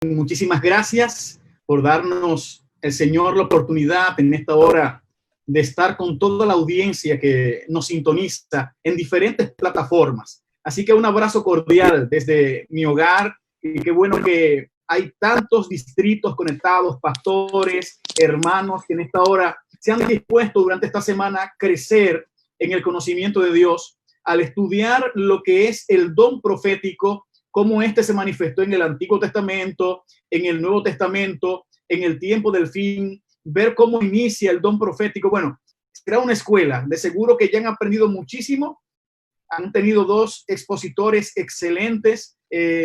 Muchísimas gracias por darnos el Señor la oportunidad en esta hora de estar con toda la audiencia que nos sintoniza en diferentes plataformas. Así que un abrazo cordial desde mi hogar y qué bueno que hay tantos distritos conectados, pastores, hermanos que en esta hora se han dispuesto durante esta semana a crecer en el conocimiento de Dios al estudiar lo que es el don profético, cómo este se manifestó en el Antiguo Testamento, en el Nuevo Testamento, en el tiempo del fin, ver cómo inicia el don profético. Bueno, será una escuela. De seguro que ya han aprendido muchísimo. Han tenido dos expositores excelentes,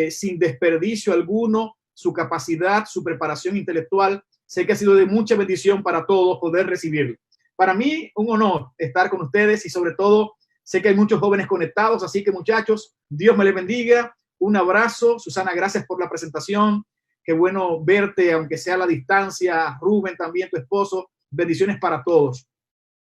sin desperdicio alguno, su capacidad, su preparación intelectual. Sé que ha sido de mucha bendición para todos poder recibirlo. Para mí, un honor estar con ustedes y sobre todo, sé que hay muchos jóvenes conectados, así que muchachos, Dios me les bendiga. Un abrazo. Susana, gracias por la presentación. Qué bueno verte, aunque sea a la distancia. Rubén, también tu esposo. Bendiciones para todos.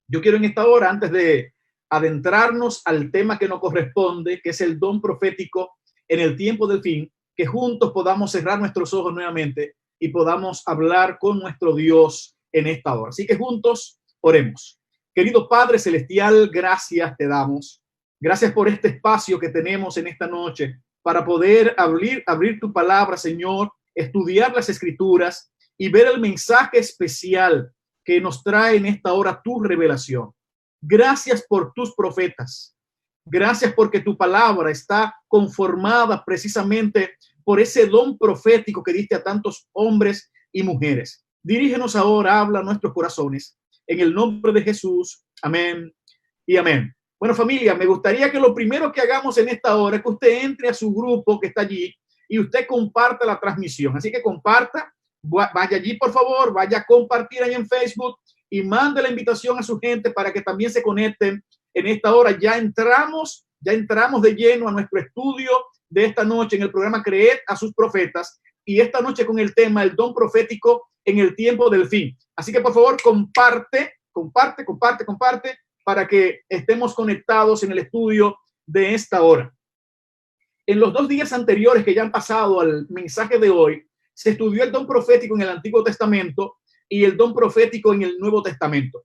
Yo quiero en esta hora, antes de adentrarnos al tema que nos corresponde, que es el don profético en el tiempo del fin, que juntos podamos cerrar nuestros ojos nuevamente y podamos hablar con nuestro Dios en esta hora. Así que juntos oremos. Querido Padre Celestial, gracias te damos. Gracias por este espacio que tenemos en esta noche para poder abrir tu palabra, Señor, estudiar las Escrituras y ver el mensaje especial que nos trae en esta hora tu revelación. Gracias por tus profetas. Gracias porque tu palabra está conformada precisamente por ese don profético que diste a tantos hombres y mujeres. Dirígenos ahora, habla a nuestros corazones. En el nombre de Jesús. Amén y amén. Bueno, familia, me gustaría que lo primero que hagamos en esta hora es que usted entre a su grupo que está allí y usted comparta la transmisión. Así que comparta, vaya allí por favor, vaya a compartir ahí en Facebook y mande la invitación a su gente para que también se conecten en esta hora. Ya entramos de lleno a nuestro estudio de esta noche en el programa Creed a sus profetas y esta noche con el tema el don profético en el tiempo del fin. Así que por favor comparte para que estemos conectados en el estudio de esta hora. En los 2 días anteriores que ya han pasado al mensaje de hoy, se estudió el don profético en el Antiguo Testamento y el don profético en el Nuevo Testamento.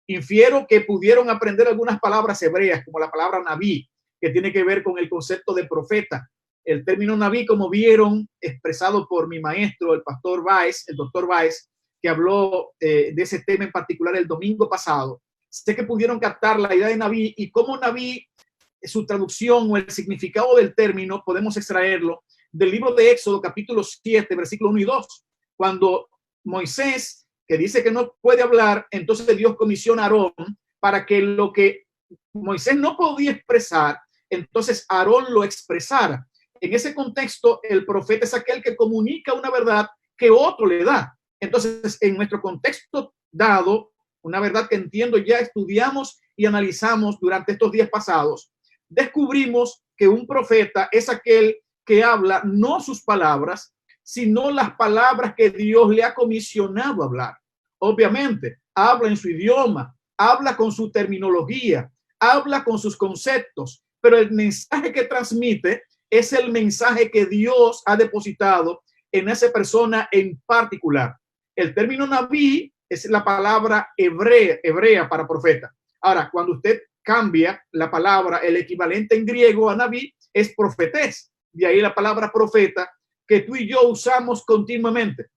Infiero que pudieron aprender algunas palabras hebreas, como la palabra Nabí, que tiene que ver con el concepto de profeta. El término Nabí, como vieron, expresado por mi maestro, el pastor Báez, el doctor Báez, que habló de ese tema en particular el domingo pasado. Sé que pudieron captar la idea de Nabí y cómo Nabí, su traducción o el significado del término, podemos extraerlo del libro de Éxodo, capítulo 7, versículo 1 y 2. Cuando Moisés, que dice que no puede hablar, entonces Dios comisiona a Aarón para que lo que Moisés no podía expresar, entonces Aarón lo expresara. En ese contexto, el profeta es aquel que comunica una verdad que otro le da. Entonces, en nuestro contexto dado, una verdad que entiendo ya estudiamos y analizamos durante estos días pasados, descubrimos que un profeta es aquel que habla no sus palabras, sino las palabras que Dios le ha comisionado a hablar. Obviamente, habla en su idioma, habla con su terminología, habla con sus conceptos, pero el mensaje que transmite es el mensaje que Dios ha depositado en esa persona en particular. El término Nabí es la palabra hebrea para profeta. Ahora, cuando usted cambia la palabra, el equivalente en griego a Nabí es profetés. De ahí la palabra profeta que tú y yo usamos continuamente.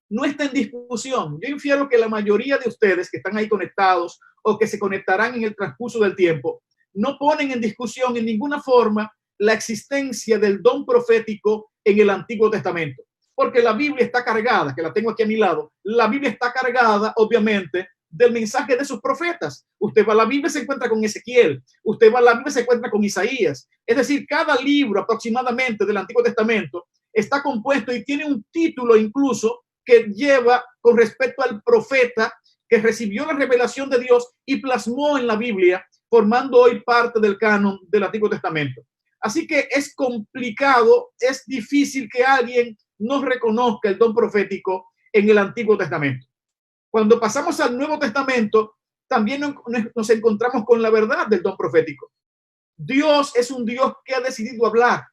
No está en discusión. Yo infiero que la mayoría de ustedes que están ahí conectados o que se conectarán en el transcurso del tiempo no ponen en discusión en ninguna forma la existencia del don profético en el Antiguo Testamento. Porque la Biblia está cargada, que la tengo aquí a mi lado, la Biblia está cargada, obviamente, del mensaje de sus profetas. Usted va a la Biblia, se encuentra con Ezequiel, usted va a la Biblia, se encuentra con Isaías. Es decir, cada libro aproximadamente del Antiguo Testamento está compuesto y tiene un título incluso que lleva con respecto al profeta que recibió la revelación de Dios y plasmó en la Biblia, formando hoy parte del canon del Antiguo Testamento. Así que es complicado, es difícil que alguien no reconozca el don profético en el Antiguo Testamento. Cuando pasamos al Nuevo Testamento, también nos encontramos con la verdad del don profético. Dios es un Dios que ha decidido hablar.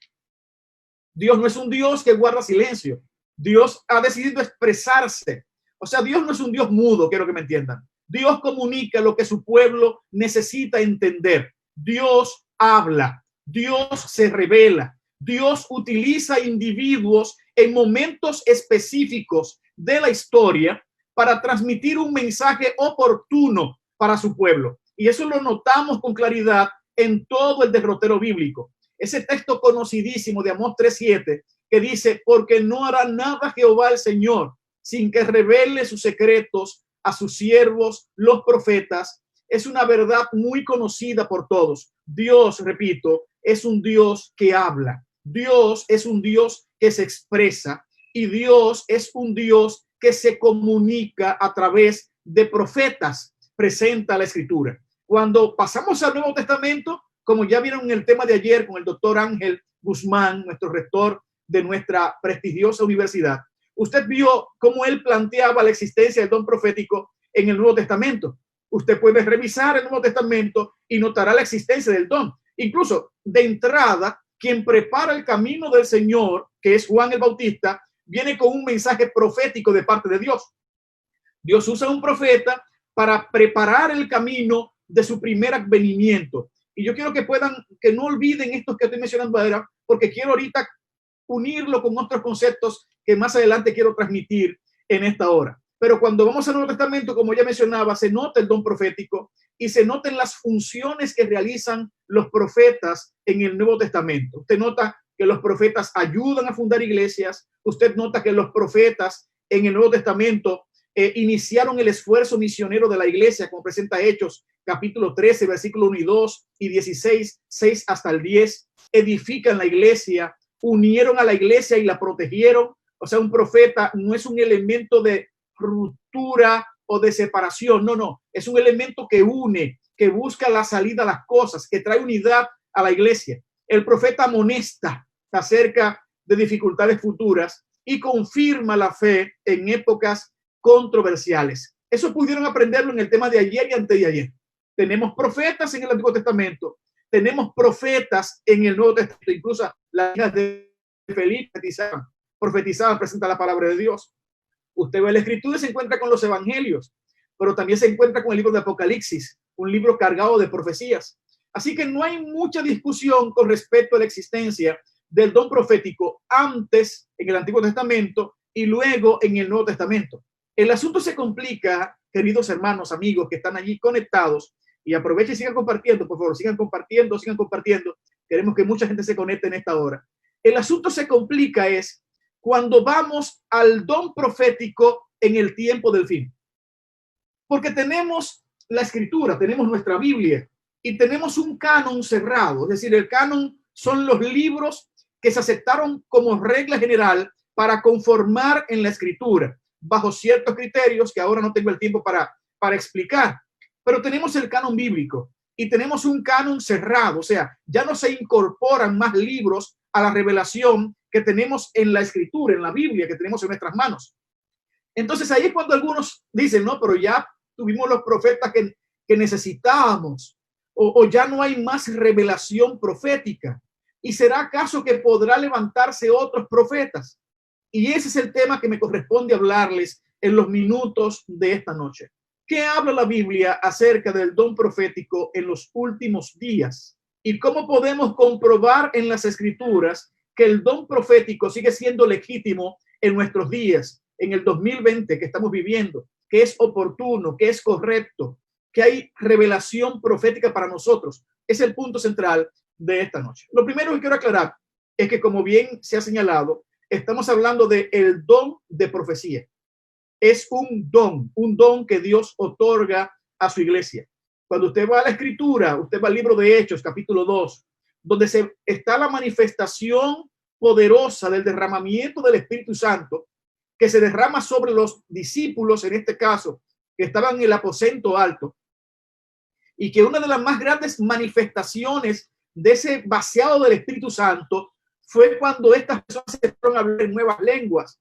Dios no es un Dios que guarda silencio. Dios ha decidido expresarse. O sea, Dios no es un Dios mudo, quiero que me entiendan. Dios comunica lo que su pueblo necesita entender. Dios habla, Dios se revela, Dios utiliza individuos en momentos específicos de la historia para transmitir un mensaje oportuno para su pueblo. Y eso lo notamos con claridad en todo el derrotero bíblico. Ese texto conocidísimo de Amós 3:7 que dice, porque no hará nada Jehová el Señor sin que revele sus secretos a sus siervos, los profetas, es una verdad muy conocida por todos. Dios, repito, es un Dios que habla. Dios es un Dios que se expresa y Dios es un Dios que se comunica a través de profetas, presenta la Escritura. Cuando pasamos al Nuevo Testamento, como ya vieron en el tema de ayer con el doctor Ángel Guzmán, nuestro rector de nuestra prestigiosa universidad, usted vio cómo él planteaba la existencia del don profético en el Nuevo Testamento. Usted puede revisar el Nuevo Testamento y notará la existencia del don. Incluso de entrada, quien prepara el camino del Señor, que es Juan el Bautista, viene con un mensaje profético de parte de Dios. Dios usa un profeta para preparar el camino de su primer advenimiento. Y yo quiero que no olviden estos que estoy mencionando ahora, porque quiero ahorita unirlo con otros conceptos que más adelante quiero transmitir en esta hora. Pero cuando vamos al Nuevo Testamento, como ya mencionaba, se nota el don profético y se notan las funciones que realizan los profetas en el Nuevo Testamento. Usted nota que los profetas ayudan a fundar iglesias. Usted nota que los profetas en el Nuevo Testamento iniciaron el esfuerzo misionero de la iglesia, como presenta Hechos, capítulo 13, versículo 1 y 2 y 16, 6 hasta el 10. Edifican la iglesia, unieron a la iglesia y la protegieron. O sea, un profeta no es un elemento de ruptura o de separación. No. Es un elemento que une, que busca la salida a las cosas, que trae unidad a la iglesia. El profeta amonesta acerca de dificultades futuras y confirma la fe en épocas controversiales. Eso pudieron aprenderlo en el tema de ayer y antes de ayer. Tenemos profetas en el Antiguo Testamento, tenemos profetas en el Nuevo Testamento, incluso las hijas de Felipe profetizaban, presenta la palabra de Dios. Usted ve la Escritura y se encuentra con los evangelios, pero también se encuentra con el libro de Apocalipsis, un libro cargado de profecías. Así que no hay mucha discusión con respecto a la existencia del don profético antes en el Antiguo Testamento y luego en el Nuevo Testamento. El asunto se complica, queridos hermanos, amigos que están allí conectados, y aprovechen y sigan compartiendo, por favor, sigan compartiendo. Queremos que mucha gente se conecte en esta hora. El asunto se complica es cuando vamos al don profético en el tiempo del fin. Porque tenemos la Escritura, tenemos nuestra Biblia y tenemos un canon cerrado. Es decir, el canon son los libros que se aceptaron como regla general para conformar en la Escritura, bajo ciertos criterios que ahora no tengo el tiempo para explicar. Pero tenemos el canon bíblico y tenemos un canon cerrado, o sea, ya no se incorporan más libros a la revelación que tenemos en la Escritura, en la Biblia que tenemos en nuestras manos. Entonces ahí es cuando algunos dicen, no, pero ya tuvimos los profetas que necesitábamos, o ya no hay más revelación profética. ¿Y será acaso que podrá levantarse otros profetas? Y ese es el tema que me corresponde hablarles en los minutos de esta noche. ¿Qué habla la Biblia acerca del don profético en los últimos días? ¿Y cómo podemos comprobar en las Escrituras que el don profético sigue siendo legítimo en nuestros días, en el 2020 que estamos viviendo, que es oportuno, que es correcto, que hay revelación profética para nosotros? Es el punto central de esta noche. Lo primero que quiero aclarar es que, como bien se ha señalado, estamos hablando de el don de profecía. Es un don que Dios otorga a su iglesia. Cuando usted va a la Escritura, usted va al libro de Hechos, capítulo 2, donde está la manifestación poderosa del derramamiento del Espíritu Santo, que se derrama sobre los discípulos, en este caso, que estaban en el aposento alto, y que una de las más grandes manifestaciones de ese vaciado del Espíritu Santo fue cuando estas personas se fueron a hablar en nuevas lenguas,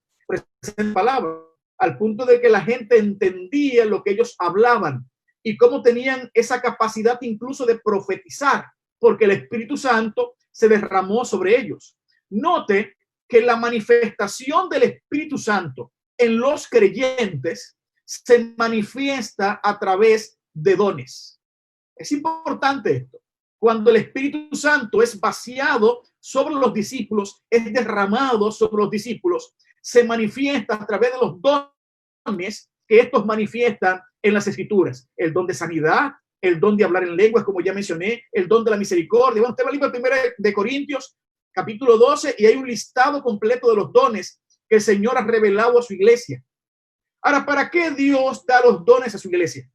en palabras, al punto de que la gente entendía lo que ellos hablaban y cómo tenían esa capacidad incluso de profetizar, porque el Espíritu Santo se derramó sobre ellos. Note que la manifestación del Espíritu Santo en los creyentes se manifiesta a través de dones. Es importante esto. Cuando el Espíritu Santo es vaciado sobre los discípulos, es derramado sobre los discípulos, se manifiesta a través de los dones que estos manifiestan en las Escrituras. El don de sanidad, el don de hablar en lenguas, como ya mencioné, el don de la misericordia. Bueno, usted va al libro 1 de Corintios, capítulo 12, y hay un listado completo de los dones que el Señor ha revelado a su iglesia. Ahora, ¿para qué Dios da los dones a su iglesia?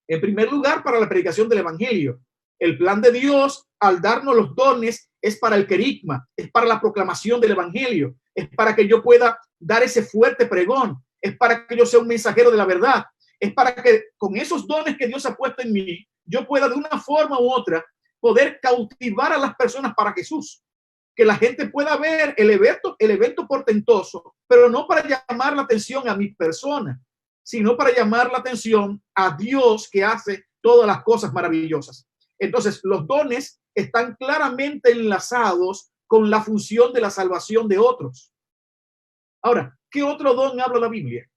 En primer lugar, para la predicación del evangelio. El plan de Dios al darnos los dones es para el querigma, es para la proclamación del evangelio, es para que yo pueda dar ese fuerte pregón, es para que yo sea un mensajero de la verdad, es para que con esos dones que Dios ha puesto en mí, yo pueda de una forma u otra poder cautivar a las personas para Jesús, que la gente pueda ver el evento portentoso, pero no para llamar la atención a mi persona, sino para llamar la atención a Dios que hace todas las cosas maravillosas. Entonces, los dones están claramente enlazados con la función de la salvación de otros. Ahora, ¿qué otro don habla la Biblia?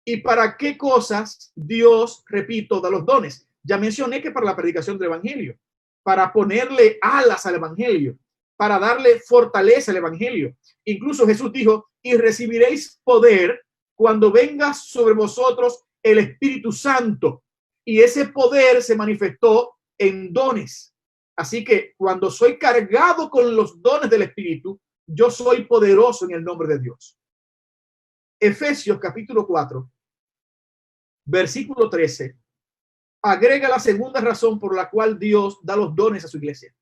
¿Y para qué cosas Dios, repito, da los dones? Ya mencioné que para la predicación del evangelio, para ponerle alas al evangelio, para darle fortaleza al evangelio. Incluso Jesús dijo, y recibiréis poder cuando venga sobre vosotros el Espíritu Santo. Y ese poder se manifestó en dones. Así que cuando soy cargado con los dones del Espíritu, yo soy poderoso en el nombre de Dios. Efesios capítulo 4, versículo 13, agrega la segunda razón por la cual Dios da los dones a su iglesia.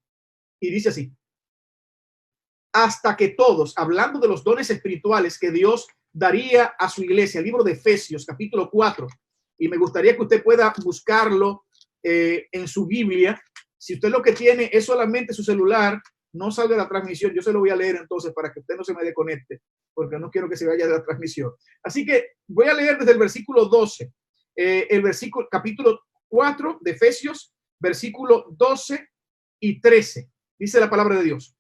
Y dice así, hasta que todos, hablando de los dones espirituales que Dios daría a su iglesia, el libro de Efesios capítulo 4, y me gustaría que usted pueda buscarlo en su Biblia. Si usted lo que tiene es solamente su celular, no salga de la transmisión. Yo se lo voy a leer entonces para que usted no se me desconecte, porque no quiero que se vaya de la transmisión. Así que voy a leer desde el versículo 12, el versículo, capítulo 4 de Efesios, versículo 12 y 13. Dice la palabra de Dios.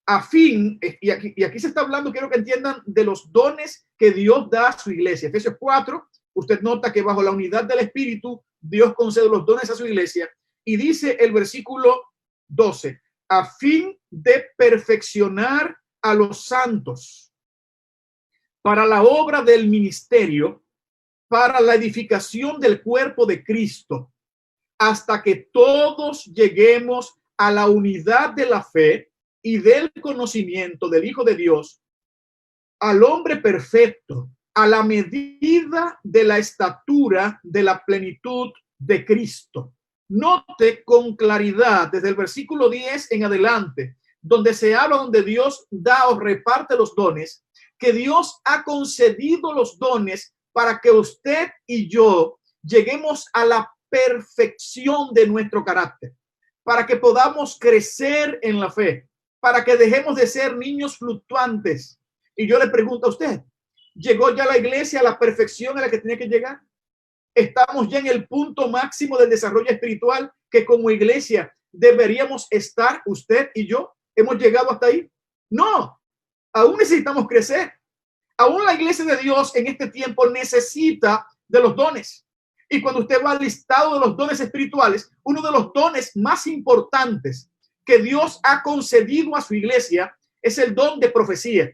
A fin, y aquí se está hablando, quiero que entiendan, de los dones que Dios da a su iglesia. Efesios 4, usted nota que bajo la unidad del Espíritu, Dios concede los dones a su iglesia. Y dice el versículo 12, a fin de perfeccionar a los santos para la obra del ministerio, para la edificación del cuerpo de Cristo, hasta que todos lleguemos a la unidad de la fe y del conocimiento del Hijo de Dios, al hombre perfecto, a la medida de la estatura de la plenitud de Cristo. Note con claridad desde el versículo 10 en adelante, donde se habla, donde Dios da o reparte los dones, que Dios ha concedido los dones para que usted y yo lleguemos a la perfección de nuestro carácter, para que podamos crecer en la fe, para que dejemos de ser niños fluctuantes. Y yo le pregunto a usted, ¿llegó ya la iglesia a la perfección a la que tiene que llegar? ¿Estamos ya en el punto máximo del desarrollo espiritual que como iglesia deberíamos estar usted y yo? ¿Hemos llegado hasta ahí? No, aún necesitamos crecer. Aún la iglesia de Dios en este tiempo necesita de los dones. Y cuando usted va al listado de los dones espirituales, uno de los dones más importantes que Dios ha concedido a su iglesia es el don de profecía.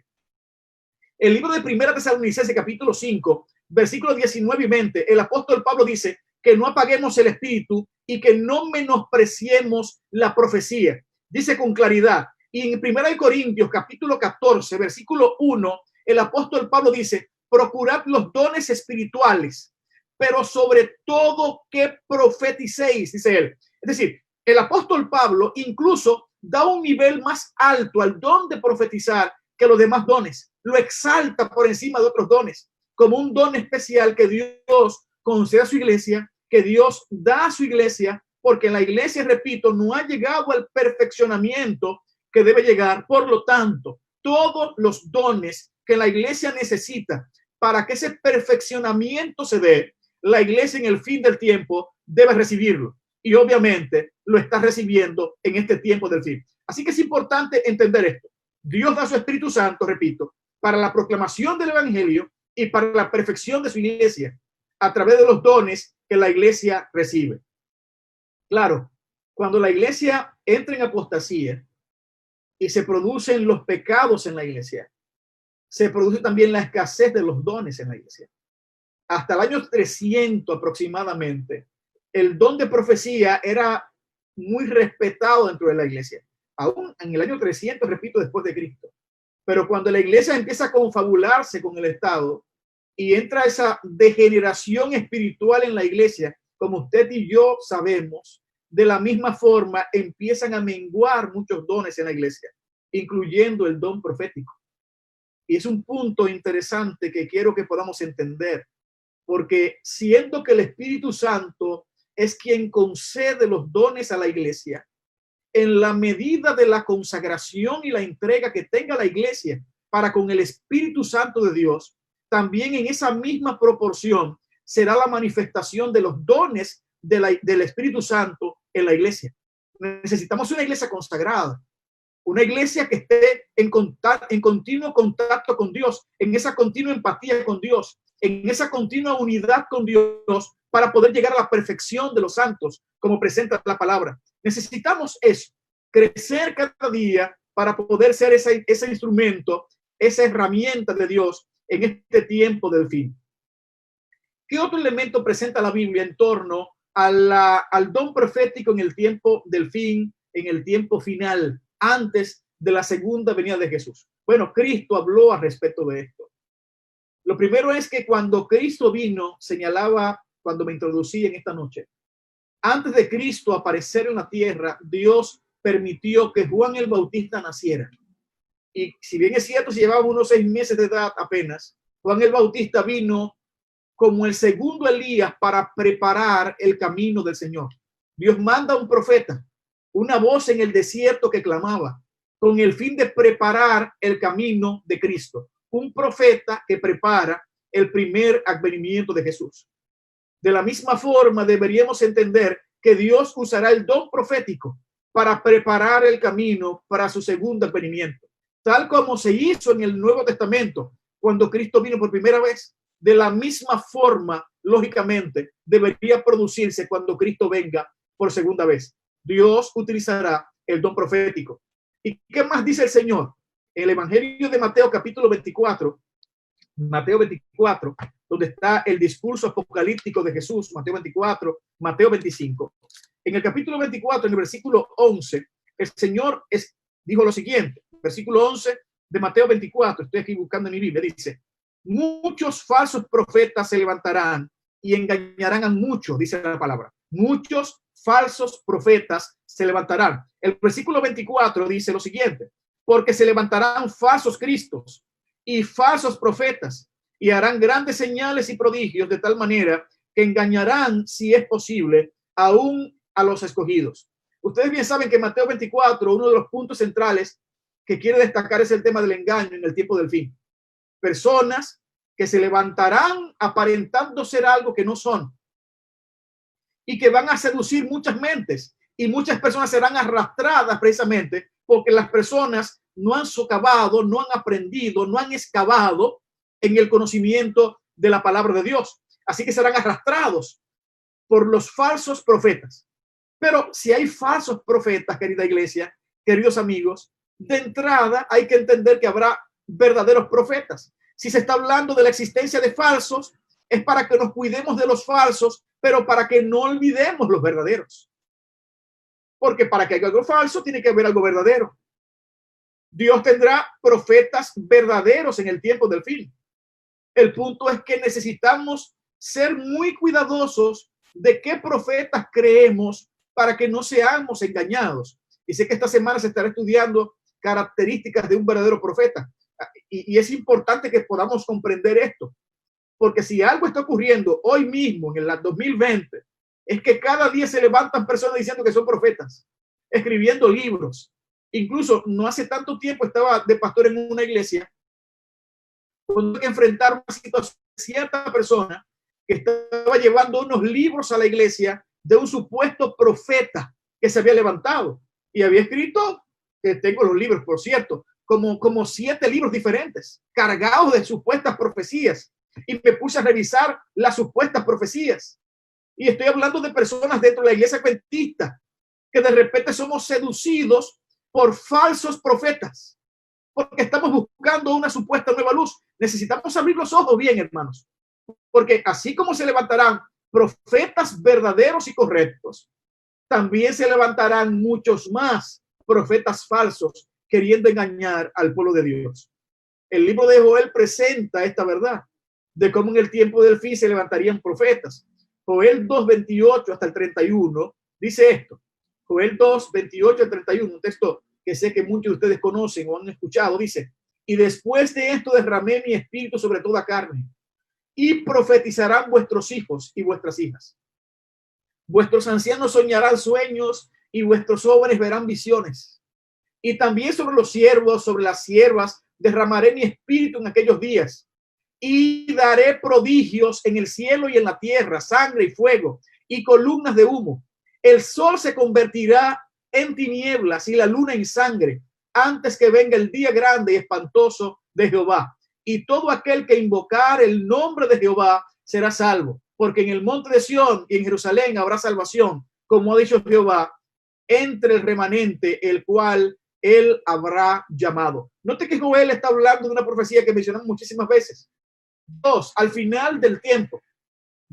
El libro de Primera Tesalonicenses, capítulo 5, versículos 19 y 20, el apóstol Pablo dice que no apaguemos el espíritu y que no menospreciemos la profecía. Dice con claridad. Y en Primera de Corintios, capítulo 14, versículo 1, el apóstol Pablo dice, procurad los dones espirituales, pero sobre todo que profeticéis, dice él. Es decir, el apóstol Pablo incluso da un nivel más alto al don de profetizar que los demás dones. Lo exalta por encima de otros dones, como un don especial que Dios concede a su iglesia, que Dios da a su iglesia, porque la iglesia, repito, no ha llegado al perfeccionamiento que debe llegar. Por lo tanto, todos los dones que la iglesia necesita para que ese perfeccionamiento se dé, la iglesia en el fin del tiempo debe recibirlo. Y obviamente lo está recibiendo en este tiempo del fin. Así que es importante entender esto. Dios da su Espíritu Santo, repito, para la proclamación del Evangelio y para la perfección de su iglesia, a través de los dones que la iglesia recibe. Claro, cuando la iglesia entra en apostasía y se producen los pecados en la iglesia, se produce también la escasez de los dones en la iglesia. Hasta el año 300 aproximadamente, el don de profecía era muy respetado dentro de la iglesia. Aún en el año 300, repito, después de Cristo. Pero cuando la iglesia empieza a confabularse con el Estado y entra esa degeneración espiritual en la iglesia, como usted y yo sabemos, de la misma forma empiezan a menguar muchos dones en la iglesia, incluyendo el don profético. Y es un punto interesante que quiero que podamos entender, porque siendo que el Espíritu Santo es quien concede los dones a la iglesia, en la medida de la consagración y la entrega que tenga la iglesia para con el Espíritu Santo de Dios, también en esa misma proporción será la manifestación de los dones del Espíritu Santo en la iglesia. Necesitamos una iglesia consagrada, una iglesia que esté en continuo contacto con Dios, en esa continua empatía con Dios, en esa continua unidad con Dios para poder llegar a la perfección de los santos, como presenta la palabra. Necesitamos eso, crecer cada día para poder ser ese instrumento, esa herramienta de Dios en este tiempo del fin. ¿Qué otro elemento presenta la Biblia en torno al don profético en el tiempo del fin, en el tiempo final, antes de la segunda venida de Jesús? Bueno, Cristo habló al respecto de esto. Lo primero es que cuando Cristo vino, señalaba cuando me introducí en esta noche, antes de Cristo aparecer en la tierra, Dios permitió que Juan el Bautista naciera. Y si bien es cierto, si llevaba unos 6 meses de edad apenas, Juan el Bautista vino como el segundo Elías para preparar el camino del Señor. Dios manda un profeta, una voz en el desierto que clamaba, con el fin de preparar el camino de Cristo. Un profeta que prepara el primer advenimiento de Jesús. De la misma forma, deberíamos entender que Dios usará el don profético para preparar el camino para su segundo advenimiento, tal como se hizo en el Nuevo Testamento cuando Cristo vino por primera vez. De la misma forma, lógicamente, debería producirse cuando Cristo venga por segunda vez. Dios utilizará el don profético. ¿Y qué más dice el Señor? El Evangelio de Mateo capítulo 24, donde está el discurso apocalíptico de Jesús, Mateo 24, Mateo 25. En el capítulo 24, en el versículo 11, el Señor dijo lo siguiente, versículo 11 de Mateo 24, estoy aquí buscando en mi Biblia, dice: muchos falsos profetas se levantarán y engañarán a muchos, dice la palabra. Muchos falsos profetas se levantarán. El versículo 24 dice lo siguiente: porque se levantarán falsos cristos y falsos profetas y harán grandes señales y prodigios de tal manera que engañarán, si es posible, aún a los escogidos. Ustedes bien saben que en Mateo 24, uno de los puntos centrales que quiere destacar es el tema del engaño en el tiempo del fin. Personas que se levantarán aparentando ser algo que no son y que van a seducir muchas mentes, y muchas personas serán arrastradas precisamente porque las personas no han socavado, no han aprendido, no han excavado en el conocimiento de la palabra de Dios. Así que serán arrastrados por los falsos profetas. Pero si hay falsos profetas, querida iglesia, queridos amigos, de entrada hay que entender que habrá verdaderos profetas. Si se está hablando de la existencia de falsos, es para que nos cuidemos de los falsos, pero para que no olvidemos los verdaderos. Porque para que haya algo falso, tiene que haber algo verdadero. Dios tendrá profetas verdaderos en el tiempo del fin. El punto es que necesitamos ser muy cuidadosos de qué profetas creemos para que no seamos engañados. Y sé que esta semana se estará estudiando características de un verdadero profeta. Y es importante que podamos comprender esto, porque si algo está ocurriendo hoy mismo en el 2020, es que cada día se levantan personas diciendo que son profetas, escribiendo libros. Incluso no hace tanto tiempo estaba de pastor en una iglesia cuando hay que enfrentar una situación de cierta persona que estaba llevando unos libros a la iglesia de un supuesto profeta que se había levantado y había escrito, que tengo los libros, por cierto, como 7 libros diferentes, cargados de supuestas profecías. Y me puse a revisar las supuestas profecías. Y estoy hablando de personas dentro de la iglesia adventista que de repente somos seducidos por falsos profetas, porque estamos buscando una supuesta nueva luz. Necesitamos abrir los ojos bien, hermanos, porque así como se levantarán profetas verdaderos y correctos, también se levantarán muchos más profetas falsos queriendo engañar al pueblo de Dios. El libro de Joel presenta esta verdad de cómo en el tiempo del fin se levantarían profetas. Joel 2:28 hasta el 31 dice esto. Joel 2:28 al 31, un texto que sé que muchos de ustedes conocen o han escuchado, dice: y después de esto derramé mi espíritu sobre toda carne, y profetizarán vuestros hijos y vuestras hijas. Vuestros ancianos soñarán sueños y vuestros jóvenes verán visiones. Y también sobre los siervos, sobre las siervas, derramaré mi espíritu en aquellos días. Y daré prodigios en el cielo y en la tierra, sangre y fuego y columnas de humo. El sol se convertirá en tinieblas y la luna en sangre antes que venga el día grande y espantoso de Jehová. Y todo aquel que invocar el nombre de Jehová será salvo, porque en el monte de Sión y en Jerusalén habrá salvación, como ha dicho Jehová, entre el remanente, el cual él habrá llamado. Note que Joel está hablando de una profecía que mencionamos muchísimas veces. Dios, al final del tiempo,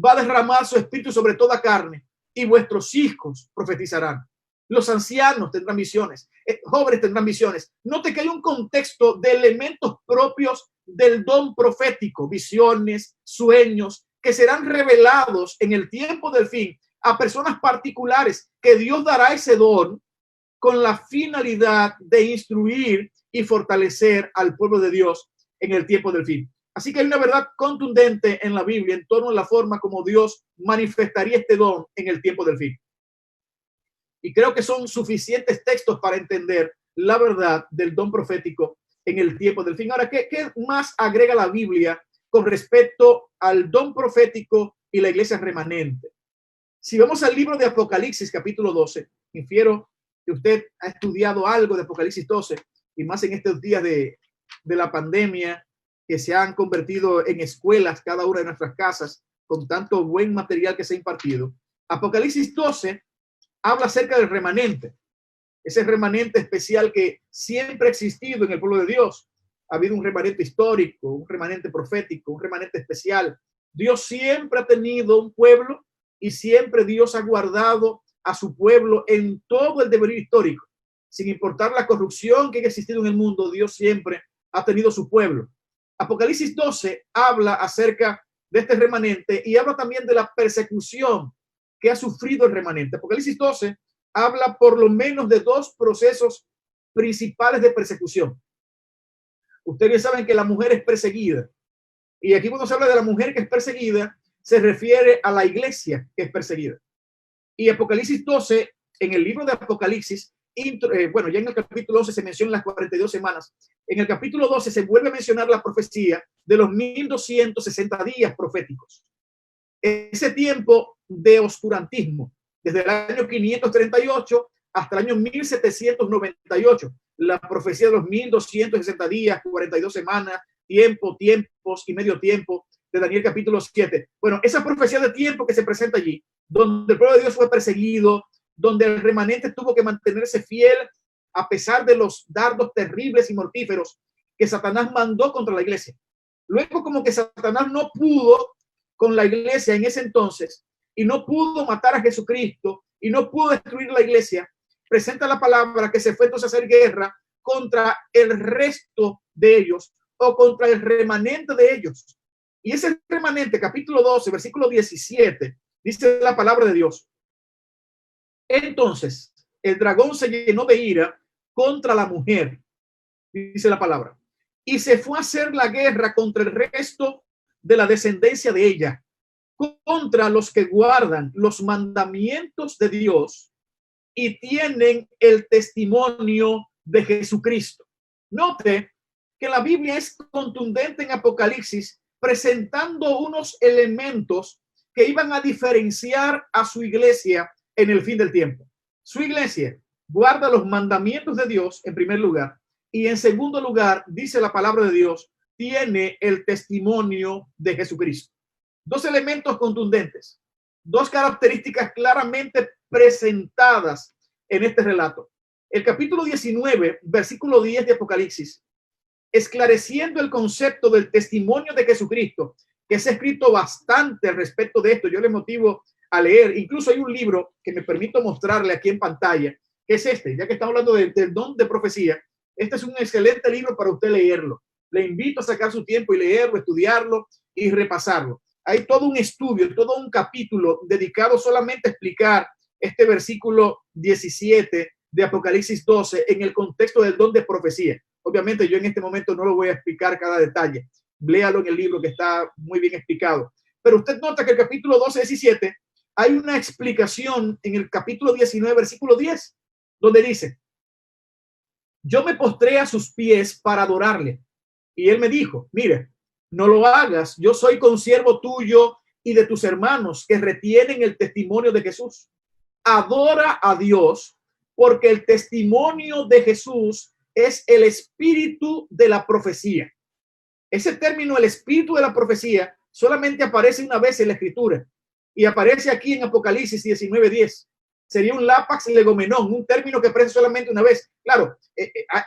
va a derramar su espíritu sobre toda carne y vuestros hijos profetizarán. Los ancianos tendrán visiones, jóvenes tendrán visiones. Note que hay un contexto de elementos propios del don profético, visiones, sueños, que serán revelados en el tiempo del fin a personas particulares, que Dios dará ese don con la finalidad de instruir y fortalecer al pueblo de Dios en el tiempo del fin. Así que hay una verdad contundente en la Biblia en torno a la forma como Dios manifestaría este don en el tiempo del fin. Y creo que son suficientes textos para entender la verdad del don profético en el tiempo del fin. Ahora, ¿qué más agrega la Biblia con respecto al don profético y la iglesia remanente? Si vamos al libro de Apocalipsis, capítulo 12, infiero que usted ha estudiado algo de Apocalipsis 12, y más en estos días de la pandemia, que se han convertido en escuelas cada una de nuestras casas, con tanto buen material que se ha impartido. Apocalipsis 12 habla acerca del remanente, ese remanente especial que siempre ha existido en el pueblo de Dios. Ha habido un remanente histórico, un remanente profético, un remanente especial. Dios siempre ha tenido un pueblo y siempre Dios ha guardado a su pueblo en todo el devenir histórico. Sin importar la corrupción que ha existido en el mundo, Dios siempre ha tenido su pueblo. Apocalipsis 12 habla acerca de este remanente y habla también de la persecución que ha sufrido el remanente. Apocalipsis 12 habla por lo menos de 2 procesos principales de persecución. Ustedes saben que la mujer es perseguida. Y aquí cuando se habla de la mujer que es perseguida, se refiere a la iglesia que es perseguida. Y Apocalipsis 12, en el libro de Apocalipsis, bueno, ya en el capítulo 11 se mencionan las 42 semanas. En el capítulo 12 se vuelve a mencionar la profecía de los 1260 días proféticos. Ese tiempo de oscurantismo, desde el año 538 hasta el año 1798, la profecía de los 1260 días, 42 semanas, tiempos y medio tiempo de Daniel capítulo 7. Bueno, esa profecía de tiempo que se presenta allí, donde el pueblo de Dios fue perseguido, donde el remanente tuvo que mantenerse fiel a pesar de los dardos terribles y mortíferos que Satanás mandó contra la iglesia. Luego, como que Satanás no pudo con la iglesia en ese entonces y no pudo matar a Jesucristo y no pudo destruir la iglesia, presenta la palabra que se fue entonces a hacer guerra contra el resto de ellos o contra el remanente de ellos. Y ese remanente, capítulo 12, versículo 17, dice la palabra de Dios: entonces el dragón se llenó de ira contra la mujer, dice la palabra, y se fue a hacer la guerra contra el resto de la descendencia de ella, contra los que guardan los mandamientos de Dios y tienen el testimonio de Jesucristo. Note que la Biblia es contundente en Apocalipsis, presentando unos elementos que iban a diferenciar a su iglesia en el fin del tiempo. Su iglesia guarda los mandamientos de Dios en primer lugar Y en segundo lugar, dice la palabra de Dios, tiene el testimonio de Jesucristo. Dos elementos contundentes, dos características claramente presentadas en este relato. El capítulo 19, versículo 10 de Apocalipsis, esclareciendo el concepto del testimonio de Jesucristo, que se ha escrito bastante al respecto de esto. Yo les motivo a leer. Incluso hay un libro que me permito mostrarle aquí en pantalla, que es este, ya que estamos hablando del don de profecía. Este es un excelente libro para usted leerlo. Le invito a sacar su tiempo y leerlo, estudiarlo y repasarlo. Hay todo un estudio, todo un capítulo dedicado solamente a explicar este versículo 17 de Apocalipsis 12 en el contexto del don de profecía. Obviamente yo en este momento no lo voy a explicar cada detalle. Léalo en el libro que está muy bien explicado. Pero usted nota que el capítulo 12, 17, hay una explicación en el capítulo 19, versículo 10, donde dice, yo me postré a sus pies para adorarle. Y él me dijo, mire, no lo hagas, yo soy consiervo tuyo y de tus hermanos que retienen el testimonio de Jesús. Adora a Dios, porque el testimonio de Jesús es el espíritu de la profecía. Ese término, el espíritu de la profecía, solamente aparece una vez en la escritura y aparece aquí en Apocalipsis 19:10. Sería un lápax legomenon, un término que aparece solamente una vez. Claro,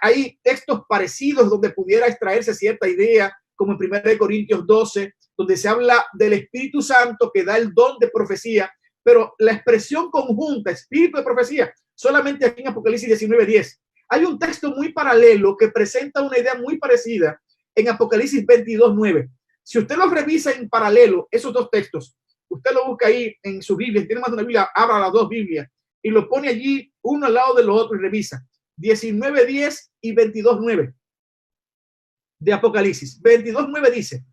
hay textos parecidos donde pudiera extraerse cierta idea, como en 1 Corintios 12, donde se habla del Espíritu Santo que da el don de profecía, pero la expresión conjunta, espíritu de profecía, solamente aquí en Apocalipsis 19:10. Hay un texto muy paralelo que presenta una idea muy parecida en Apocalipsis 22:9. Si usted los revisa en paralelo, esos dos textos, usted lo busca ahí en su Biblia, si tiene más de una Biblia, abra las dos Biblias y lo pone allí uno al lado de lo otro y revisa. 19:10 y 22:9 de Apocalipsis. 22:9 dice,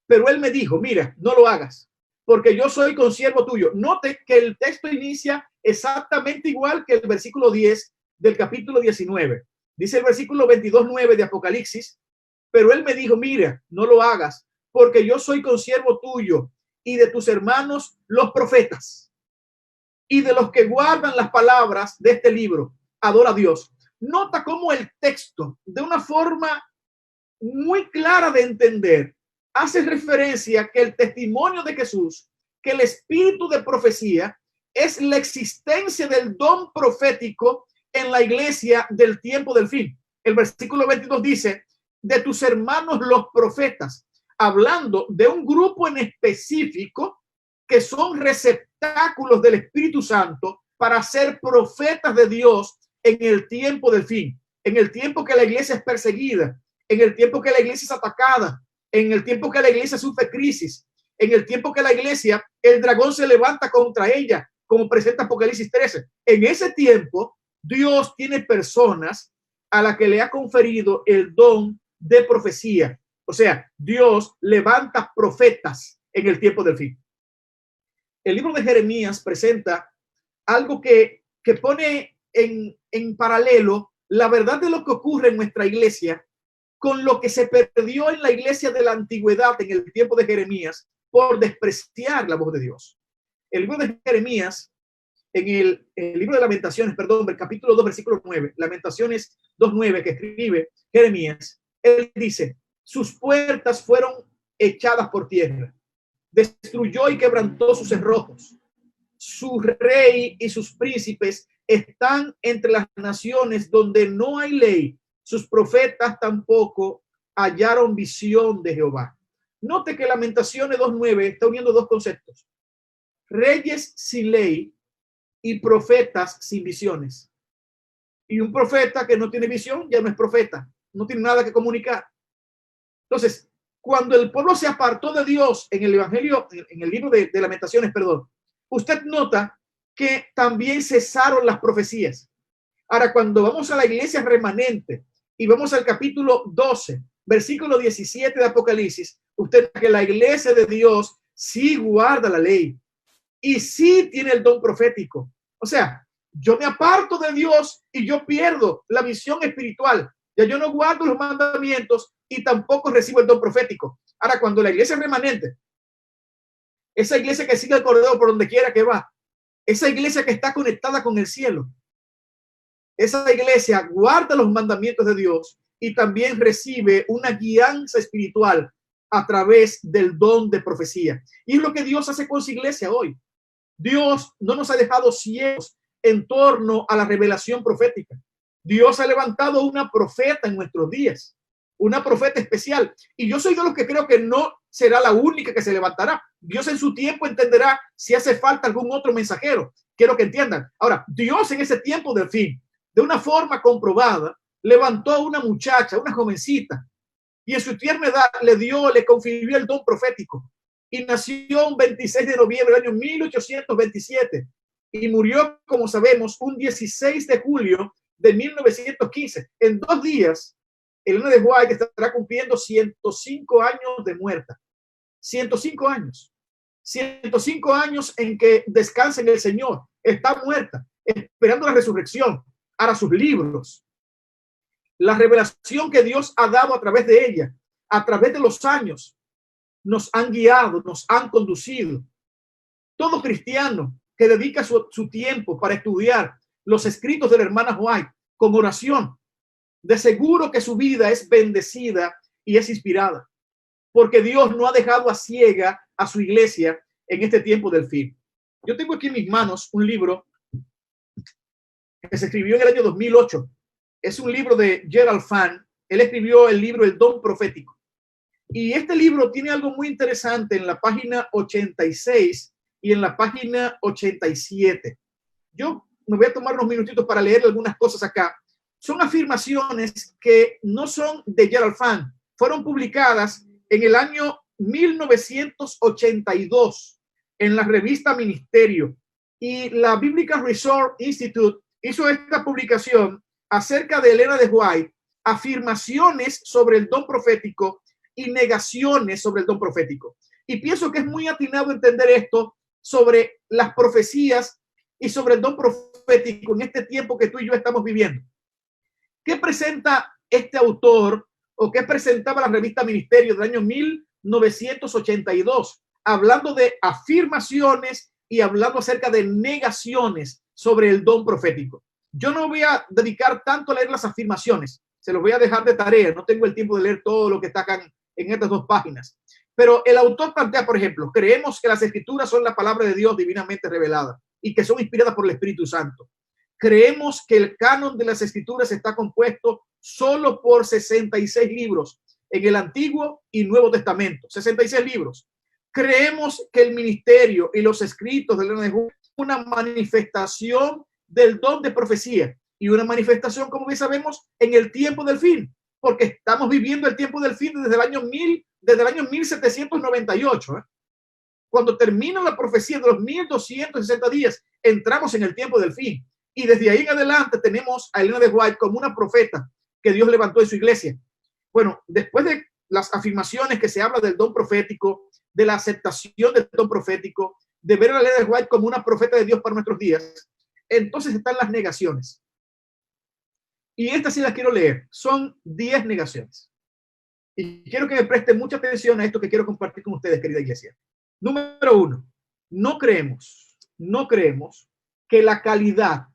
pero él me dijo, mira, no lo hagas, porque yo soy consiervo tuyo. Note que el texto inicia exactamente igual que el versículo 10 del capítulo 19. Dice el versículo 22:9 de Apocalipsis, pero él me dijo, mira, no lo hagas, porque yo soy consiervo tuyo y de tus hermanos los profetas y de los que guardan las palabras de este libro. Adora a Dios. Nota cómo el texto, de una forma muy clara de entender, hace referencia que el testimonio de Jesús, que el espíritu de profecía es la existencia del don profético en la iglesia del tiempo del fin. El versículo 22 dice, de tus hermanos los profetas, hablando de un grupo en específico que son receptáculos del Espíritu Santo para ser profetas de Dios en el tiempo del fin, en el tiempo que la iglesia es perseguida, en el tiempo que la iglesia es atacada, en el tiempo que la iglesia sufre crisis, en el tiempo que la iglesia, el dragón se levanta contra ella, como presenta Apocalipsis 13. En ese tiempo, Dios tiene personas a las que le ha conferido el don de profecía. O sea, Dios levanta profetas en el tiempo del fin. El libro de Jeremías presenta algo que pone en paralelo la verdad de lo que ocurre en nuestra iglesia con lo que se perdió en la iglesia de la antigüedad en el tiempo de Jeremías por despreciar la voz de Dios. El libro de Jeremías, en el libro de Lamentaciones, perdón, el capítulo 2, versículo 9, Lamentaciones 2:9, que escribe Jeremías, él dice, sus puertas fueron echadas por tierra, destruyó y quebrantó sus cerrojos. Su rey y sus príncipes están entre las naciones donde no hay ley. Sus profetas tampoco hallaron visión de Jehová. Note que Lamentaciones 2:9 está uniendo dos conceptos. Reyes sin ley y profetas sin visiones. Y un profeta que no tiene visión ya no es profeta, no tiene nada que comunicar. Entonces, cuando el pueblo se apartó de Dios en el Evangelio, en el libro de Lamentaciones, perdón, usted nota que también cesaron las profecías. Ahora, cuando vamos a la iglesia remanente y vamos al capítulo 12, versículo 17 de Apocalipsis, usted que la iglesia de Dios sí guarda la ley y sí tiene el don profético. O sea, yo me aparto de Dios y yo pierdo la visión espiritual. Ya yo no guardo los mandamientos y tampoco recibo el don profético. Ahora, cuando la iglesia es remanente, esa iglesia que sigue el Cordero por donde quiera que va, esa iglesia que está conectada con el cielo, esa iglesia guarda los mandamientos de Dios y también recibe una guianza espiritual a través del don de profecía. Y es lo que Dios hace con su iglesia hoy. Dios no nos ha dejado ciegos en torno a la revelación profética. Dios ha levantado una profeta en nuestros días, una profeta especial. Y yo soy de los que creo que no será la única que se levantará. Dios en su tiempo entenderá si hace falta algún otro mensajero. Quiero que entiendan. Ahora, Dios en ese tiempo del fin, de una forma comprobada, levantó a una muchacha, una jovencita, y en su tierna edad le confirió el don profético. Y nació un 26 de noviembre del año 1827 y murió, como sabemos, un 16 de julio de 1915. En 2 días, Elena de White estará cumpliendo 105 años de muerta. 105 años. 105 años en que descansa en el Señor. Está muerta, esperando la resurrección. Ahora sus libros, la revelación que Dios ha dado a través de ella, a través de los años, nos han guiado, nos han conducido. Todo cristiano que dedica su tiempo para estudiar los escritos de la hermana White con oración, de seguro que su vida es bendecida y es inspirada, porque Dios no ha dejado a ciega a su iglesia en este tiempo del fin. Yo tengo aquí en mis manos un libro que se escribió en el año 2008. Es un libro de Gerald Fan. Él escribió el libro El Don Profético. Y este libro tiene algo muy interesante en la página 86 y en la página 87. Yo me voy a tomar unos minutitos para leer algunas cosas acá. Son afirmaciones que no son de Gerald Fan. Fueron publicadas en el año 1982 en la revista Ministerio. Y la Biblical Resource Institute hizo esta publicación acerca de Elena de White, afirmaciones sobre el don profético y negaciones sobre el don profético. Y pienso que es muy atinado entender esto sobre las profecías y sobre el don profético en este tiempo que tú y yo estamos viviendo. ¿Qué presenta este autor o qué presentaba la revista Ministerio del año 1982? Hablando de afirmaciones y hablando acerca de negaciones sobre el don profético. Yo no voy a dedicar tanto a leer las afirmaciones, se los voy a dejar de tarea, no tengo el tiempo de leer todo lo que está acá en estas 2 páginas. Pero el autor plantea, por ejemplo, creemos que las escrituras son la palabra de Dios divinamente revelada y que son inspiradas por el Espíritu Santo. Creemos que el canon de las escrituras está compuesto solo por 66 libros en el Antiguo y Nuevo Testamento, 66 libros. Creemos que el ministerio y los escritos de Elena de White son una manifestación del don de profecía y una manifestación, como bien sabemos, en el tiempo del fin, porque estamos viviendo el tiempo del fin desde el año 1798. Cuando termina la profecía de los 1260 días, entramos en el tiempo del fin. Y desde ahí en adelante tenemos a Elena de White como una profeta que Dios levantó en su iglesia. Bueno, después de las afirmaciones que se habla del don profético, de la aceptación del don profético, de ver a Elena de White como una profeta de Dios para nuestros días, entonces están las negaciones. Y estas sí las quiero leer. Son 10 negaciones. Y quiero que me presten mucha atención a esto que quiero compartir con ustedes, querida iglesia. Número 1, no creemos que la calidad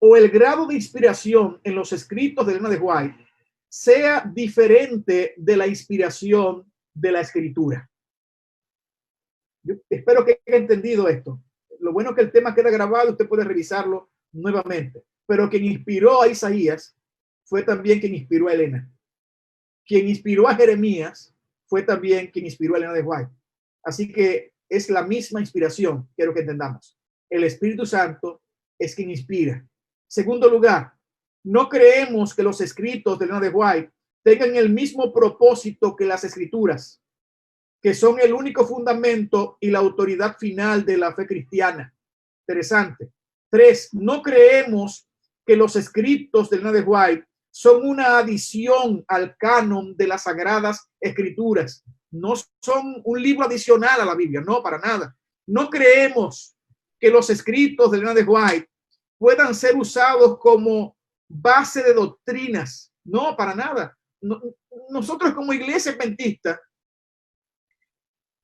o el grado de inspiración en los escritos de Elena de White sea diferente de la inspiración de la escritura. Yo espero que haya entendido esto. Lo bueno es que el tema queda grabado, usted puede revisarlo nuevamente. Pero quien inspiró a Isaías fue también quien inspiró a Elena. Quien inspiró a Jeremías fue también quien inspiró a Elena de White. Así que es la misma inspiración, quiero que entendamos. El Espíritu Santo es quien inspira. Segundo lugar, no creemos que los escritos de Elena de White tengan el mismo propósito que las escrituras, que son el único fundamento y la autoridad final de la fe cristiana. Interesante. 3, no creemos que los escritos de Elena de White son una adición al canon de las Sagradas Escrituras. No son un libro adicional a la Biblia, no, para nada. No creemos que los escritos de Elena de White puedan ser usados como base de doctrinas, no, para nada. Nosotros como iglesia adventista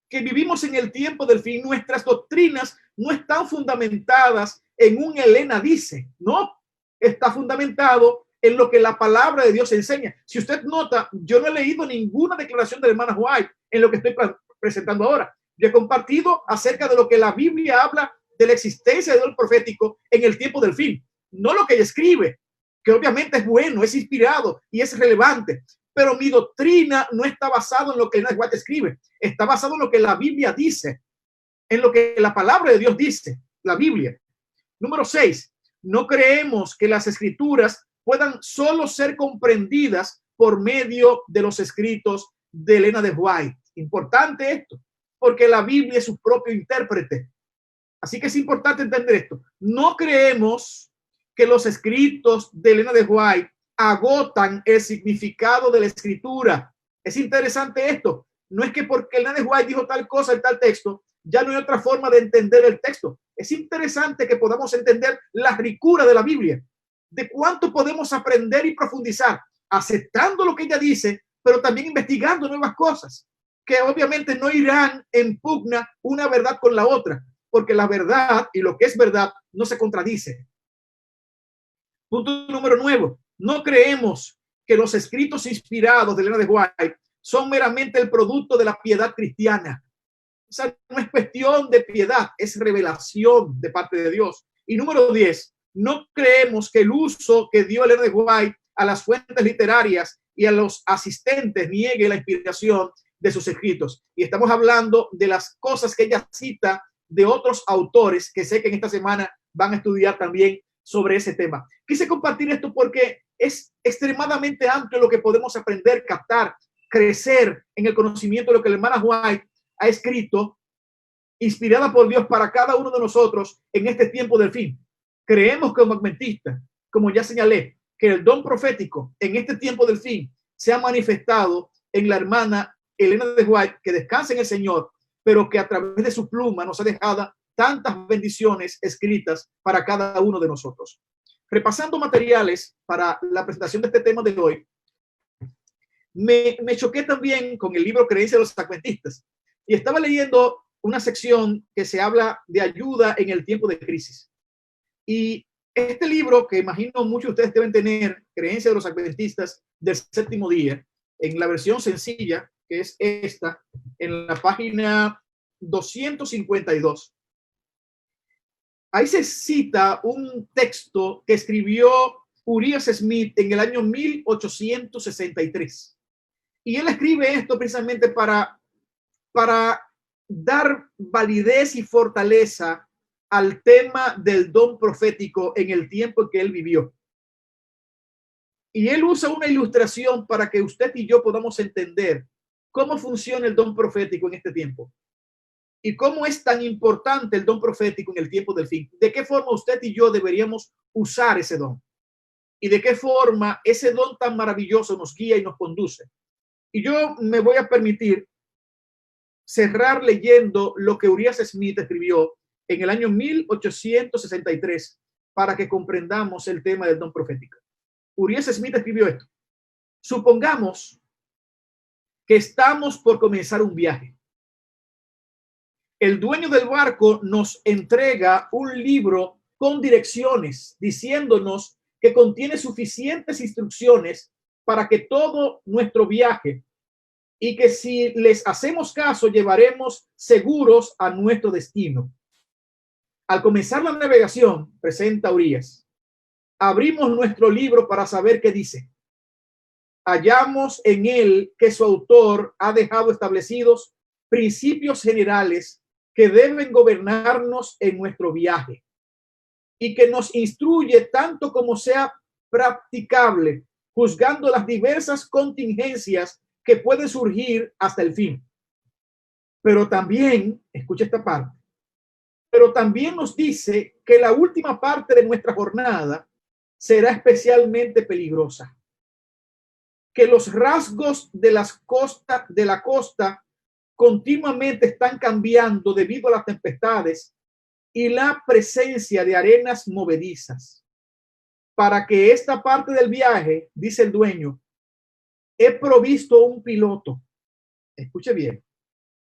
que vivimos en el tiempo del fin, nuestras doctrinas no están fundamentadas en un Elena dice, no, está fundamentado en lo que la palabra de Dios enseña. Si usted nota, yo no he leído ninguna declaración de la hermana White en lo que estoy presentando ahora. Yo he compartido acerca de lo que la Biblia habla de la existencia del don profético en el tiempo del fin. No lo que ella escribe, que obviamente es bueno, es inspirado y es relevante. Pero mi doctrina no está basada en lo que Ellen White escribe. Está basado en lo que la Biblia dice, en lo que la palabra de Dios dice, la Biblia. Número 6. No creemos que las escrituras puedan solo ser comprendidas por medio de los escritos de Elena de White. Importante esto, porque la Biblia es su propio intérprete. Así que es importante entender esto. No creemos que los escritos de Elena de White agotan el significado de la escritura. Es interesante esto. No es que porque Elena de White dijo tal cosa en tal texto, ya no hay otra forma de entender el texto. Es interesante que podamos entender la ricura de la Biblia, de cuánto podemos aprender y profundizar, aceptando lo que ella dice, pero también investigando nuevas cosas, que obviamente no irán en pugna una verdad con la otra, porque la verdad y lo que es verdad no se contradice. Punto número 9. No creemos que los escritos inspirados de Elena de White son meramente el producto de la piedad cristiana. O sea, no es cuestión de piedad, es revelación de parte de Dios. Y número 10, no creemos que el uso que dio Elena de White a las fuentes literarias y a los asistentes niegue la inspiración de sus escritos. Y estamos hablando de las cosas que ella cita de otros autores que sé que en esta semana van a estudiar también sobre ese tema. Quise compartir esto porque es extremadamente amplio lo que podemos aprender, captar, crecer en el conocimiento de lo que la hermana White ha escrito, inspirada por Dios para cada uno de nosotros en este tiempo del fin. Creemos como adventistas, como ya señalé, que el don profético en este tiempo del fin se ha manifestado en la hermana Elena de White, que descansa en el Señor, pero que a través de su pluma nos ha dejado tantas bendiciones escritas para cada uno de nosotros. Repasando materiales para la presentación de este tema de hoy, me choqué también con el libro Creencia de los Adventistas y estaba leyendo una sección que se habla de ayuda en el tiempo de crisis. Y este libro, que imagino muchos de ustedes deben tener, Creencia de los Adventistas del Séptimo Día, en la versión sencilla, que es esta, en la página 252. Ahí se cita un texto que escribió Urias Smith en el año 1863. Y él escribe esto precisamente para dar validez y fortaleza al tema del don profético en el tiempo en que él vivió. Y él usa una ilustración para que usted y yo podamos entender cómo funciona el don profético en este tiempo y cómo es tan importante el don profético en el tiempo del fin. De qué forma usted y yo deberíamos usar ese don y de qué forma ese don tan maravilloso nos guía y nos conduce. Y yo me voy a permitir cerrar leyendo lo que Urias Smith escribió en el año 1863 para que comprendamos el tema del don profético. Urias Smith escribió esto: supongamos que estamos por comenzar un viaje. El dueño del barco nos entrega un libro con direcciones diciéndonos que contiene suficientes instrucciones para que todo nuestro viaje y que si les hacemos caso llevaremos seguros a nuestro destino. Al comenzar la navegación, presenta Urias, abrimos nuestro libro para saber qué dice. Hallamos en él que su autor ha dejado establecidos principios generales que deben gobernarnos en nuestro viaje y que nos instruye tanto como sea practicable, juzgando las diversas contingencias que pueden surgir hasta el fin. Pero también, escucha esta parte, pero también nos dice que la última parte de nuestra jornada será especialmente peligrosa, que los rasgos de la costa continuamente están cambiando debido a las tempestades y la presencia de arenas movedizas. Para que esta parte del viaje, dice el dueño, he provisto un piloto. Escuche bien.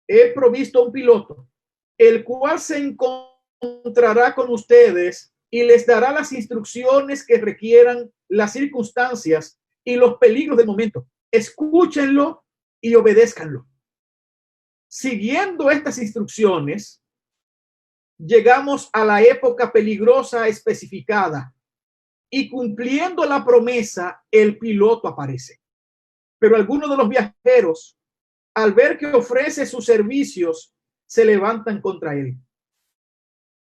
He provisto un piloto, el cual se encontrará con ustedes y les dará las instrucciones que requieran las circunstancias y los peligros del momento. Escúchenlo y obedézcanlo. Siguiendo estas instrucciones, llegamos a la época peligrosa especificada y cumpliendo la promesa, el piloto aparece. Pero algunos de los viajeros, al ver que ofrece sus servicios, se levantan contra él.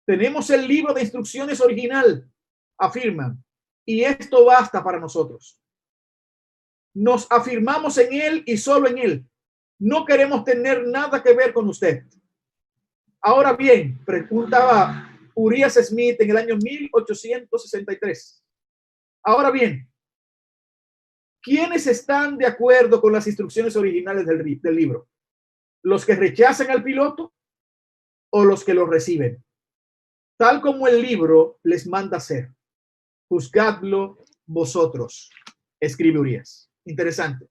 Tenemos el libro de instrucciones original, afirman, y esto basta para nosotros. Nos afirmamos en él y solo en él. No queremos tener nada que ver con usted. Ahora bien, preguntaba Urias Smith en el año 1863. Ahora bien, ¿quiénes están de acuerdo con las instrucciones originales del libro? ¿Los que rechazan al piloto o los que lo reciben? Tal como el libro les manda hacer. Juzgadlo vosotros, escribe Urias. Interesante.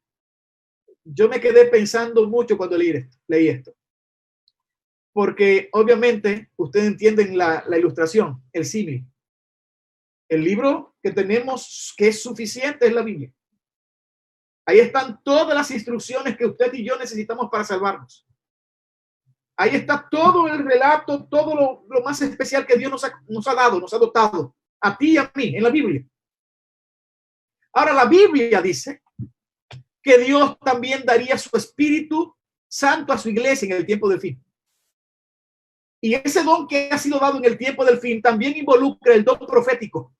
Yo me quedé pensando mucho cuando leí esto. Porque obviamente ustedes entienden la ilustración, el símil. El libro que tenemos que es suficiente es la Biblia. Ahí están todas las instrucciones que usted y yo necesitamos para salvarnos. Ahí está todo el relato, todo lo más especial que Dios nos ha dado, nos ha dotado, a ti y a mí, en la Biblia. Ahora, la Biblia dice que Dios también daría su Espíritu Santo a su iglesia en el tiempo del fin. Y ese don que ha sido dado en el tiempo del fin también involucra el don profético.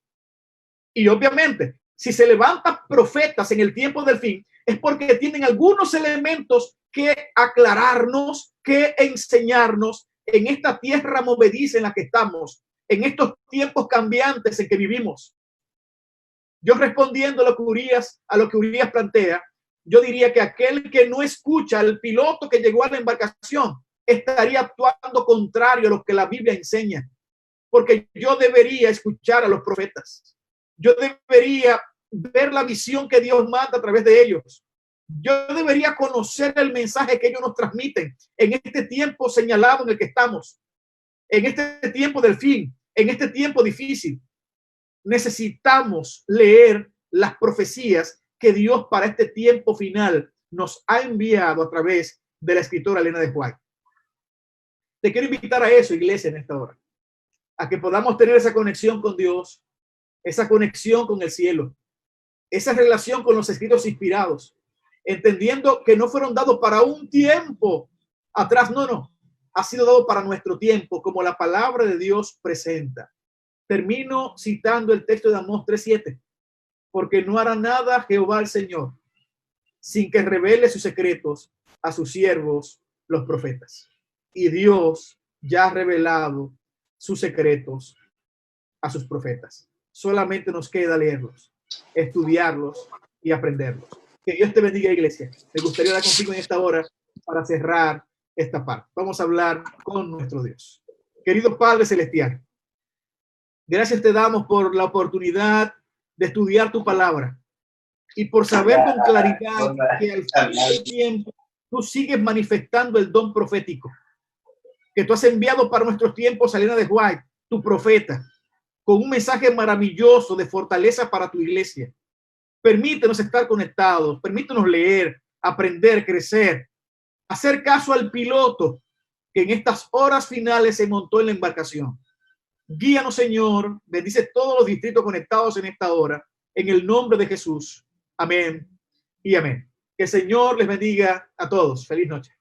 Y obviamente, si se levantan profetas en el tiempo del fin, es porque tienen algunos elementos que aclararnos, que enseñarnos en esta tierra movediza en la que estamos, en estos tiempos cambiantes en que vivimos. Yo respondiendo a lo que Urias plantea, yo diría que aquel que no escucha al piloto que llegó a la embarcación estaría actuando contrario a lo que la Biblia enseña, porque yo debería escuchar a los profetas. Yo debería ver la visión que Dios manda a través de ellos. Yo debería conocer el mensaje que ellos nos transmiten en este tiempo señalado en el que estamos, en este tiempo del fin, en este tiempo difícil. Necesitamos leer las profecías que Dios para este tiempo final nos ha enviado a través de la escritora Elena de White. Te quiero invitar a eso, iglesia, en esta hora, a que podamos tener esa conexión con Dios, esa conexión con el cielo, esa relación con los escritos inspirados, entendiendo que no fueron dados para un tiempo atrás, no, ha sido dado para nuestro tiempo, como la palabra de Dios presenta. Termino citando el texto de Amós 3:7, porque no hará nada Jehová el Señor sin que revele sus secretos a sus siervos, los profetas. Y Dios ya ha revelado sus secretos a sus profetas. Solamente nos queda leerlos, estudiarlos y aprenderlos. Que Dios te bendiga, iglesia. Me gustaría dar contigo en esta hora para cerrar esta parte. Vamos a hablar con nuestro Dios. Querido Padre Celestial, gracias te damos por la oportunidad de estudiar tu palabra y por saber con claridad que al fin del tiempo tú sigues manifestando el don profético que tú has enviado para nuestros tiempos a Elena de White, tu profeta, con un mensaje maravilloso de fortaleza para tu iglesia. Permítenos estar conectados, permítenos leer, aprender, crecer, hacer caso al piloto que en estas horas finales se montó en la embarcación. Guíanos, Señor, bendice todos los distritos conectados en esta hora, en el nombre de Jesús. Amén y amén. Que el Señor les bendiga a todos. Feliz noche.